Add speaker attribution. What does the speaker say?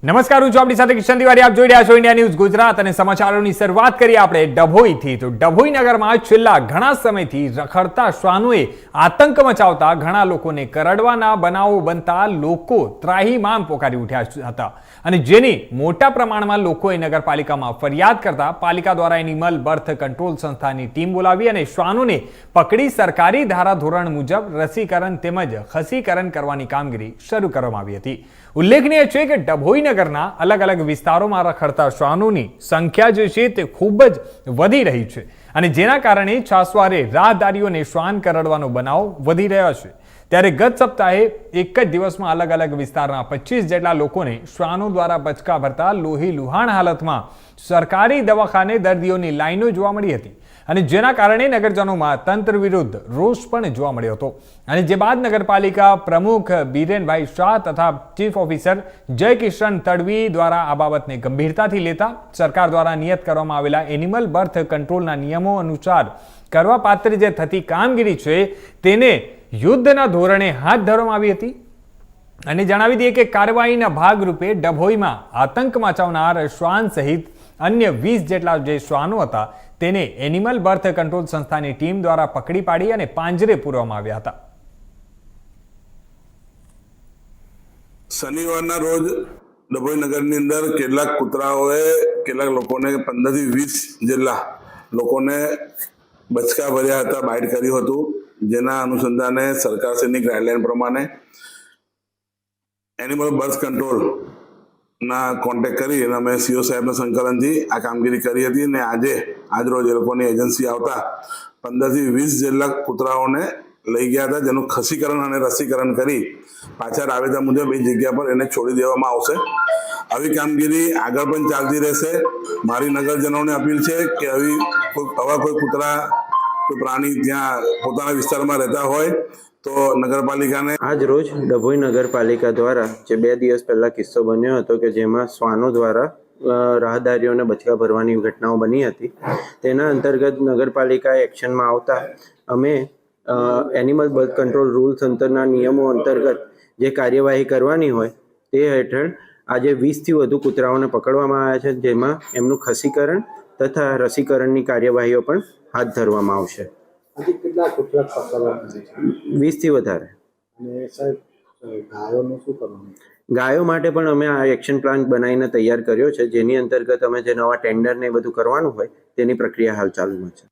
Speaker 1: નમસ્કાર, હું છું આપણી સાથે કિશન તિવારી. આપ જોઈ રહ્યા છો ઇન્ડિયા ન્યૂઝ ગુજરાત અને સમાચારોની શરૂઆત કરીએ આપણે ડભોઈથી. તો ડભોઈ નગરમાં છેલ્લા ઘણા સમયથી રખડતા શ્વાનોએ આતંક મચાવતા ઘણા લોકોને કરડવાના બનાવો બનતા લોકો ત્રાહિમામ પોકારી ઉઠ્યા હતા અને જેની મોટા પ્રમાણમાં લોકોએ નગરપાલિકામાં ફરિયાદ કરતા પાલિકા દ્વારા એનિમલ બર્થ કંટ્રોલ સંસ્થાની ટીમ બોલાવી અને શ્વાનોને પકડી સરકારી ધારાધોરણ મુજબ રસીકરણ તેમજ ખસીકરણ કરવાની કામગીરી શરૂ કરવામાં આવી હતી. ઉલ્લેખનીય છે કે ડભોઈ નગરના અલગ અલગ વિસ્તારોમાં રખડતા શ્વાનોની સંખ્યા જે છે તે ખૂબ જ વધી રહી છે અને જેના કારણે છાસવારે રાહદારીઓને શ્વાન કરડવાનો બનાવ વધી રહ્યો છે. ત્યારે ગત સપ્તાહે એક જ દિવસમાં અલગ અલગ વિસ્તારના 25 જેટલા લોકોને શ્વાનો દ્વારા બચકા ભરતા લોહી લુહાણ હાલતમાં સરકારી દવાખાને દર્દીઓની લાઈનો જોવા મળી હતી અને જેના કારણે નગરજનોમાં તંત્ર વિરુદ્ધ રોષ પણ જોવા મળ્યો હતો અને જે બાદ નગરપાલિકા પ્રમુખ બીરેનભાઈ શાહ તથા ચીફ ઓફિસર જય કિશન તડવી દ્વારા આ બાબતને ગંભીરતાથી લેતા સરકાર દ્વારા નિયત કરવામાં આવેલા એનિમલ બર્થ કંટ્રોલના નિયમો અનુસાર કરવા પાત્ર જે થતી કામગીરી છે તેને યુદ્ધના ધોરણે હાથ ધરવામાં આવી હતી. અને જણાવી દઈએ કે કાર્યવાહીના ભાગરૂપે ડભોઈમાં આતંક મચાવનાર શ્વાન સહિત અન્ય 20 જેટલા જે શ્વાનો હતા તેને એનિમલ બર્થ કંટ્રોલ સંસ્થાની ટીમ દ્વારા પકડી પાડી અને પાંજરે પૂરવામાં આવ્યા હતા.
Speaker 2: શનિવારના રોજ ડભોઈ નગરની અંદર કેટલાક કૂતરાઓએ કેટલાક લોકોને 15 થી 20 જેટલા લોકોને બચકા ભર્યા હતા, બાઇટ કર્યું હતું. જેના અનુસંધાને સરકારશ્રીની ગાઈડલાઈન પ્રમાણે એનિમલ બર્થ કંટ્રોલ ના કોન્ટેક્ટ કરી અને અમે સીઓ સાહેબના સંકલનથી આ કામગીરી કરી હતી અને આજરોજ એ લોકોની એજન્સી આવતા 15 થી 20 જેટલા કૂતરાઓને લઈ ગયા હતા, જેનું ખસીકરણ અને રસીકરણ કરી પાછા રાબેતા મુજબ એ જગ્યા પર એને છોડી દેવામાં આવશે. આવી કામગીરી આગળ પણ ચાલતી રહેશે. મારી નગરજનોને અપીલ છે કે આવા કોઈ કૂતરા કોઈ પ્રાણી જ્યાં પોતાના વિસ્તારમાં રહેતા હોય તો નગરપાલિકાને
Speaker 3: આજ રોજ ડભોઈ નગરપાલિકા દ્વારા જે 2 દિવસ પહેલા કિસ્સો બન્યો હતો કે જેમાં શ્વાનો દ્વારા રાહદારીઓને બચકા ભરવાની ઘટનાઓ બની હતી, તેના અંતર્ગત નગરપાલિકા એક્શનમાં આવતા અમે એનિમલ બર્થ કંટ્રોલ રૂલ્સ અંતરના નિયમો અંતર્ગત જે કાર્યવાહી કરવાની હોય તે હેઠળ આજે 20 થી વધુ કૂતરાઓને પકડવામાં આવ્યા છે, જેમાં એમનું ખસીકરણ તથા રસીકરણની કાર્યવાહીઓ પણ હાથ ધરવામાં આવશે. 20 થી વધારે. ગાયો માટે પણ અમે આ એક્શન પ્લાન બનાવીને તૈયાર કર્યો છે, જેની અંતર્ગત અમે જે નવા ટેન્ડર ને બધું કરવાનું હોય તેની પ્રક્રિયા હાલ ચાલુમાં છે.